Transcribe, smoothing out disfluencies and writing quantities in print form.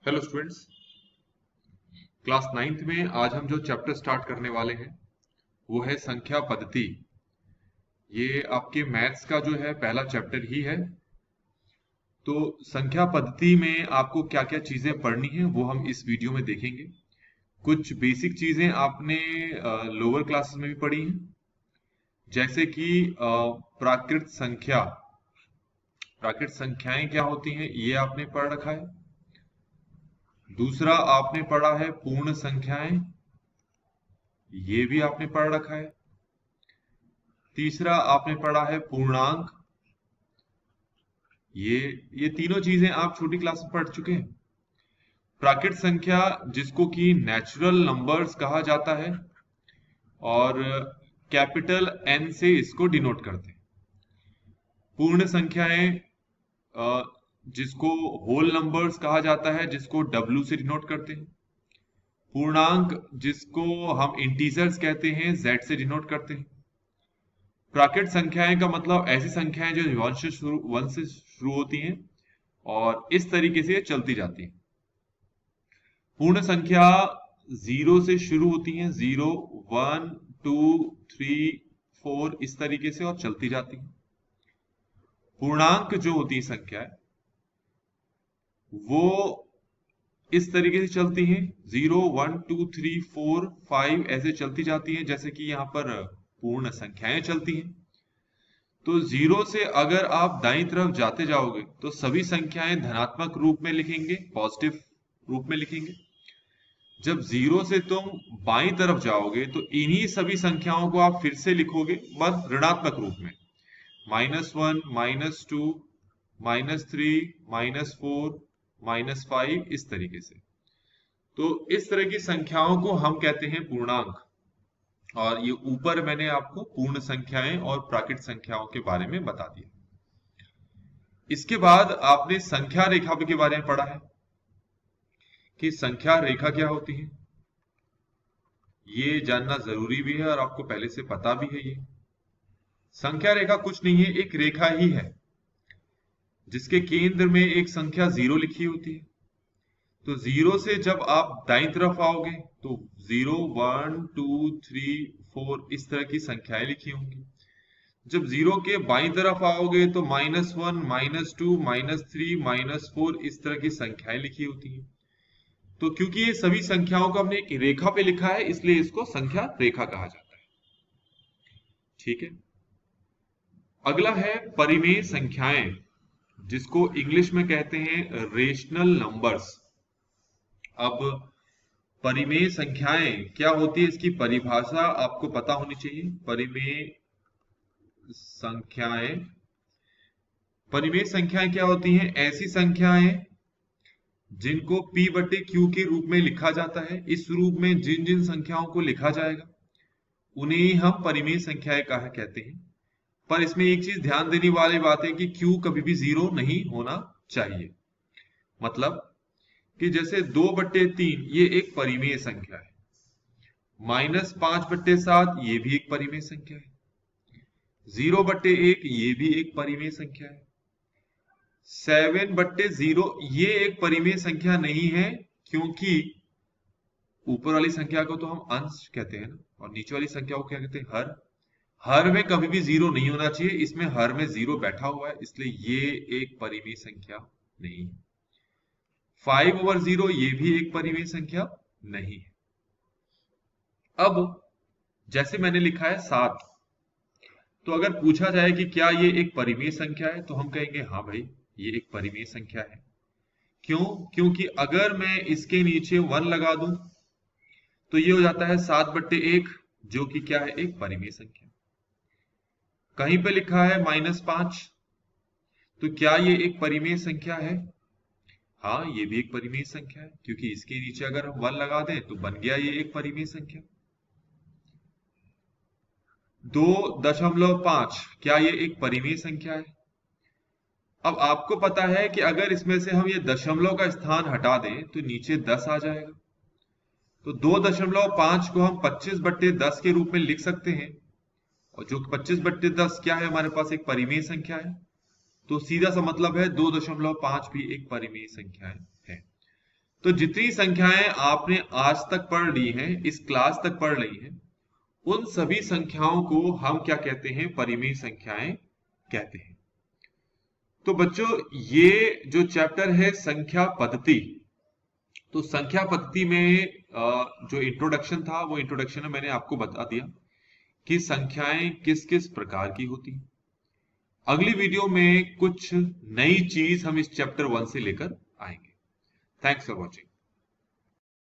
Hello students. Class 9th में आज हम जो चैप्टर स्टार्ट करने वाले हैं वो है संख्या पद्धति। ये आपके मैथ्स का जो है पहला चैप्टर ही है। तो संख्या पद्धति में आपको क्या क्या चीजें पढ़नी है वो हम इस वीडियो में देखेंगे। कुछ बेसिक चीजें आपने लोअर क्लासेस में भी पढ़ी हैं, जैसे कि प्राकृत संख्या। प्राकृत संख्याएं क्या होती हैं ये आपने पढ़ रखा है। दूसरा आपने पढ़ा है पूर्ण संख्याएं, ये भी आपने पढ़ रखा है। तीसरा आपने पढ़ा है पूर्णांक। ये तीनों चीजें आप छोटी क्लास में पढ़ चुके हैं। प्राकृत संख्या जिसको कि नेचुरल नंबर्स कहा जाता है और कैपिटल एन से इसको डिनोट करते हैं। पूर्ण संख्याएं जिसको होल नंबर्स कहा जाता है, जिसको डब्ल्यू से डिनोट करते हैं। पूर्णांक जिसको हम इंटीजर्स कहते हैं, जेड से डिनोट करते हैं। प्राकृत संख्याएं का मतलब ऐसी संख्याएं जो वन से शुरू होती हैं और इस तरीके से चलती जाती हैं। पूर्ण संख्या 0 से शुरू होती हैं, 0, 1, 2, 3, 4 इस तरीके से और चलती जाती हैं। पूर्णांक जो होती है संख्या वो इस तरीके से चलती हैं, 0, 1, 2, 3, 4, 5 ऐसे चलती जाती हैं, जैसे कि यहाँ पर पूर्ण संख्याएं चलती हैं। तो 0 से अगर आप दाईं तरफ जाते जाओगे तो सभी संख्याएं धनात्मक रूप में लिखेंगे, पॉजिटिव रूप में लिखेंगे। जब 0 से तुम बाईं तरफ जाओगे तो इन्हीं सभी संख्याओं को आप फिर से लिखोगे, बस ऋणात्मक रूप में, -1, -2, -3, -4, -5 इस तरीके से। तो इस तरह की संख्याओं को हम कहते हैं पूर्णांक। और ये ऊपर मैंने आपको पूर्ण संख्याएं और प्राकृत संख्याओं के बारे में बता दिया। इसके बाद आपने संख्या रेखा के बारे में पढ़ा है कि संख्या रेखा क्या होती है। ये जानना जरूरी भी है और आपको पहले से पता भी है। ये संख्या रेखा कुछ नहीं है, एक रेखा ही है जिसके केंद्र में एक संख्या 0 लिखी होती है। तो 0 से जब आप दाईं तरफ आओगे तो 0, 1, 2, 3, 4 इस तरह की संख्याएं लिखी होंगी। जब 0 के बाईं तरफ आओगे तो -1, -2, -3, -4 इस तरह की संख्याएं लिखी होती हैं। तो क्योंकि ये सभी संख्याओं को हमने एक रेखा पे लिखा है, इसलिए इसको संख्या रेखा कहा जाता है। ठीक है। अगला है परिमेय संख्याएं, जिसको इंग्लिश में कहते हैं रेशनल नंबर्स। अब परिमेय संख्याएं क्या होती है, इसकी परिभाषा आपको पता होनी चाहिए। परिमेय संख्याएं क्या होती हैं? ऐसी संख्याएं जिनको p बटे q के रूप में लिखा जाता है। इस रूप में जिन जिन संख्याओं को लिखा जाएगा उन्हें ही हम परिमेय संख्याएं कहते हैं। पर इसमें एक चीज ध्यान देने वाली बात है कि q कभी भी 0 नहीं होना चाहिए। मतलब कि जैसे 2/3 ये एक परिमेय संख्या है, -5/7 ये भी एक परिमेय संख्या है, 0/1 ये भी एक परिमेय संख्या है, 7/0 ये एक परिमेय संख्या नहीं है, क्योंकि ऊपर वाली संख्या को तो हम अंश कहते हैं ना, और नीचे वाली संख्या को क्या कहते हैं? हर। हर में कभी भी 0 नहीं होना चाहिए, इसमें हर में 0 बैठा हुआ है, इसलिए ये एक परिमेय संख्या नहीं है। 5/0 ये भी एक परिमेय संख्या नहीं है। अब जैसे मैंने लिखा है 7, तो अगर पूछा जाए कि क्या ये एक परिमेय संख्या है, तो हम कहेंगे हाँ भाई ये एक परिमेय संख्या है। क्यों? क्योंकि अगर मैं इसके नीचे 1 लगा दूं तो ये हो जाता है 7/1, जो कि क्या है? एक परिमेय संख्या। कहीं पे लिखा है -5, तो क्या ये एक परिमेय संख्या है? हाँ, ये भी एक परिमेय संख्या है, क्योंकि इसके नीचे अगर हम 1 लगा दें तो बन गया ये एक परिमेय संख्या। 2.5 क्या ये एक परिमेय संख्या है? अब आपको पता है कि अगर इसमें से हम ये दशमलव का स्थान हटा दें तो नीचे 10 आ जाएगा। तो 2.5 को हम 25/10 के रूप में लिख सकते हैं, और जो 25/10 क्या है? हमारे पास एक परिमेय संख्या है। तो सीधा सा मतलब है 2.5 भी एक परिमेय संख्या है। तो जितनी संख्याएं आपने आज तक पढ़ ली हैं, इस क्लास तक पढ़ ली हैं, उन सभी संख्याओं को हम क्या कहते हैं? परिमेय संख्याएं कहते हैं। तो बच्चों, ये जो चैप्टर है संख्या पद्धति, तो संख्या पद्धति में जो इंट्रोडक्शन था, वो इंट्रोडक्शन में मैंने आपको बता दिया कि संख्याएं किस किस प्रकार की होती। अगली वीडियो में कुछ नई चीज हम इस चैप्टर 1 से लेकर आएंगे। Thanks for watching.